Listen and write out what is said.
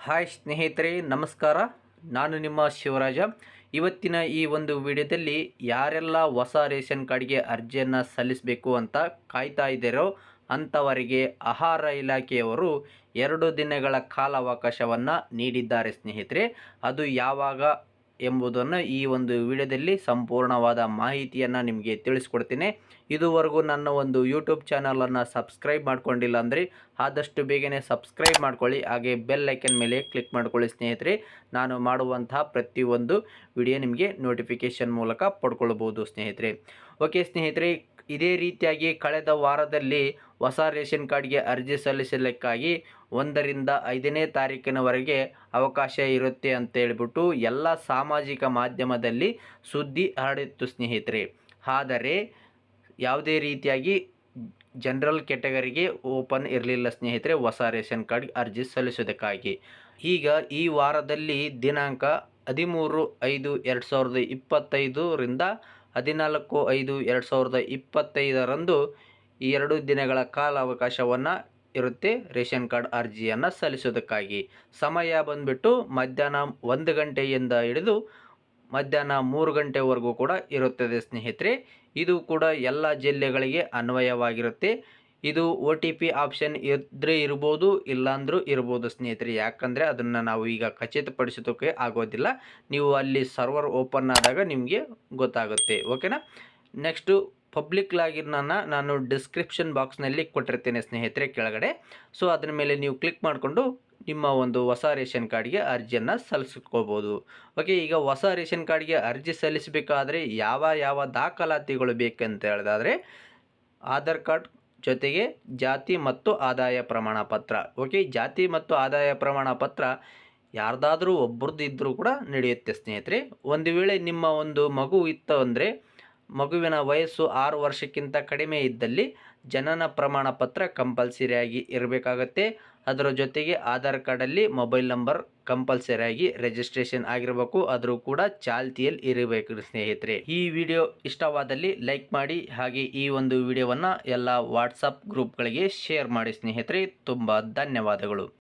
Hi ಸ್ನೇಹಿತರೆ, ನಮಸ್ಕಾರ. ನಾನು ನಿಮ್ಮ ಶಿವರಾಜ. ಇವತ್ತಿನ ಈ ಒಂದು ವಿಡಿಯೋದಲ್ಲಿ ಯಾರೆಲ್ಲ ಹೊಸ ರೇಷನ್ ಕಾರ್ಡ್ಗೆ ಅರ್ಜಿಯನ್ನು ಸಲ್ಲಿಸಬೇಕು ಅಂತ ಕಾಯ್ತಾ ಇದ್ದಾರೋ ಅಂಥವರಿಗೆ ಆಹಾರ ಇಲಾಖೆಯವರು 2 ದಿನಗಳ ಕಾಲಾವಕಾಶವನ್ನು ನೀಡಿದ್ದಾರೆ ಸ್ನೇಹಿತರೆ. ಅದು ಯಾವಾಗ ಎಂಬುದನ್ನು ಈ ಒಂದು ವಿಡಿಯೋದಲ್ಲಿ ಸಂಪೂರ್ಣವಾದ ಮಾಹಿತಿಯನ್ನು ನಿಮಗೆ ತಿಳಿಸ್ಕೊಡ್ತೀನಿ. ಇದುವರೆಗೂ ನನ್ನ ಒಂದು ಯೂಟ್ಯೂಬ್ ಚಾನಲನ್ನು ಸಬ್ಸ್ಕ್ರೈಬ್ ಮಾಡ್ಕೊಂಡಿಲ್ಲ ಅಂದರೆ ಆದಷ್ಟು ಬೇಗನೆ ಸಬ್ಸ್ಕ್ರೈಬ್ ಮಾಡ್ಕೊಳ್ಳಿ. ಹಾಗೆ ಬೆಲ್ ಐಕನ್ ಮೇಲೆ ಕ್ಲಿಕ್ ಮಾಡ್ಕೊಳ್ಳಿ ಸ್ನೇಹಿತರೆ. ನಾನು ಮಾಡುವಂತಹ ಪ್ರತಿಯೊಂದು ವಿಡಿಯೋ ನಿಮಗೆ ನೋಟಿಫಿಕೇಷನ್ ಮೂಲಕ ಪಡ್ಕೊಳ್ಬೋದು ಸ್ನೇಹಿತರೆ. ಓಕೆ ಸ್ನೇಹಿತರೆ, ಇದೇ ರೀತಿಯಾಗಿ ಕಳೆದ ವಾರದಲ್ಲಿ ಹೊಸ ರೇಷನ್ ಕಾರ್ಡ್ಗೆ ಅರ್ಜಿ ಸಲ್ಲಿಸಲಿಕ್ಕಾಗಿ 1ರಿಂದ 5ನೇ ತಾರೀಕಿನವರೆಗೆ ಅವಕಾಶ ಇರುತ್ತೆ ಅಂತ ಹೇಳ್ಬಿಟ್ಟು ಎಲ್ಲ ಸಾಮಾಜಿಕ ಮಾಧ್ಯಮದಲ್ಲಿ ಸುದ್ದಿ ಹರಡಿತ್ತು ಸ್ನೇಹಿತರೆ. ಆದರೆ ಯಾವುದೇ ರೀತಿಯಾಗಿ ಜನರಲ್ ಕ್ಯಾಟಗರಿಗೆ ಓಪನ್ ಇರಲಿಲ್ಲ ಸ್ನೇಹಿತರೆ ಹೊಸ ರೇಷನ್ ಕಾರ್ಡ್ ಅರ್ಜಿ ಸಲ್ಲಿಸೋದಕ್ಕಾಗಿ. ಈಗ ಈ ವಾರದಲ್ಲಿ ದಿನಾಂಕ 13/5/2025ರಿಂದ 14/5/2025ರಂದು ಈ 2 ದಿನಗಳ ಕಾಲಾವಕಾಶವನ್ನು ಇರುತ್ತೆ ರೇಷನ್ ಕಾರ್ಡ್ ಅರ್ಜಿಯನ್ನು ಸಲ್ಲಿಸೋದಕ್ಕಾಗಿ. ಸಮಯ ಬಂದುಬಿಟ್ಟು ಮಧ್ಯಾಹ್ನ 1 ಗಂಟೆಯಿಂದ ಹಿಡಿದು ಮಧ್ಯಾಹ್ನ 3 ಗಂಟೆವರೆಗೂ ಕೂಡ ಇರುತ್ತದೆ ಸ್ನೇಹಿತರೆ. ಇದು ಕೂಡ ಎಲ್ಲ ಜಿಲ್ಲೆಗಳಿಗೆ ಅನ್ವಯವಾಗಿರುತ್ತೆ. ಇದು OTP ಆಪ್ಷನ್ ಇದ್ದರೆ ಇರ್ಬೋದು, ಇಲ್ಲಾಂದ್ರೂ ಇರ್ಬೋದು ಸ್ನೇಹಿತರೆ. ಯಾಕಂದರೆ ಅದನ್ನು ನಾವು ಈಗ ಖಚಿತಪಡಿಸೋದಕ್ಕೆ ಆಗೋದಿಲ್ಲ. ನೀವು ಅಲ್ಲಿ ಸರ್ವರ್ ಓಪನ್ ಆದಾಗ ನಿಮಗೆ ಗೊತ್ತಾಗುತ್ತೆ. ಓಕೆನಾ. ನೆಕ್ಸ್ಟು ಪಬ್ಲಿಕ್ ಲಾಗಿನನ್ನು ನಾನು ಡಿಸ್ಕ್ರಿಪ್ಷನ್ ಬಾಕ್ಸ್ನಲ್ಲಿ ಕೊಟ್ಟಿರ್ತೇನೆ ಸ್ನೇಹಿತರೆ ಕೆಳಗಡೆ. ಸೊ ಅದರ ಮೇಲೆ ನೀವು ಕ್ಲಿಕ್ ಮಾಡಿಕೊಂಡು ನಿಮ್ಮ ಒಂದು ಹೊಸ ರೇಷನ್ ಕಾರ್ಡ್ಗೆ ಅರ್ಜಿಯನ್ನು ಸಲ್ಲಿಸ್ಕೋಬೋದು. ಓಕೆ, ಈಗ ಹೊಸ ರೇಷನ್ ಕಾರ್ಡ್ಗೆ ಅರ್ಜಿ ಸಲ್ಲಿಸಬೇಕಾದ್ರೆ ಯಾವ ದಾಖಲಾತಿಗಳು ಬೇಕಂತ ಹೇಳಿದಾದರೆ ಆಧಾರ್ ಕಾರ್ಡ್ ಜೊತೆಗೆ ಜಾತಿ ಮತ್ತು ಆದಾಯ ಪ್ರಮಾಣ ಪತ್ರ. ಓಕೆ, ಜಾತಿ ಮತ್ತು ಆದಾಯ ಪ್ರಮಾಣ ಪತ್ರ ಯಾರ್ದಾದ್ರೂ ಒಬ್ಬರದ್ದು ಇದ್ದರೂ ಕೂಡ ನಡೆಯುತ್ತೆ ಸ್ನೇಹಿತರೆ. ಒಂದು ವೇಳೆ ನಿಮ್ಮ ಒಂದು ಮಗು ಇತ್ತು ಅಂದರೆ ಮಗುವಿನ ವಯಸ್ಸು 6 ವರ್ಷಕ್ಕಿಂತ ಕಡಿಮೆ ಇದ್ದಲ್ಲಿ ಜನನ ಪ್ರಮಾಣ ಪತ್ರ ಕಂಪಲ್ಸರಿಯಾಗಿ ಇರಬೇಕಾಗತ್ತೆ. ಅದರ ಜೊತೆಗೆ ಆಧಾರ್ ಕಾರ್ಡಲ್ಲಿ ಮೊಬೈಲ್ ನಂಬರ್ ಕಂಪಲ್ಸರಿಯಾಗಿ ರಿಜಿಸ್ಟ್ರೇಷನ್ ಆಗಿರಬೇಕು. ಆದರೂ ಕೂಡ ಚಾಲ್ತಿಯಲ್ಲಿ ಇರಬೇಕು ಸ್ನೇಹಿತರೆ. ಈ ವಿಡಿಯೋ ಇಷ್ಟವಾದಲ್ಲಿ ಲೈಕ್ ಮಾಡಿ. ಹಾಗೆ ಈ ಒಂದು ವಿಡಿಯೋವನ್ನು ಎಲ್ಲ ವಾಟ್ಸಪ್ ಗ್ರೂಪ್ಗಳಿಗೆ ಶೇರ್ ಮಾಡಿ ಸ್ನೇಹಿತರೆ. ತುಂಬ ಧನ್ಯವಾದಗಳು.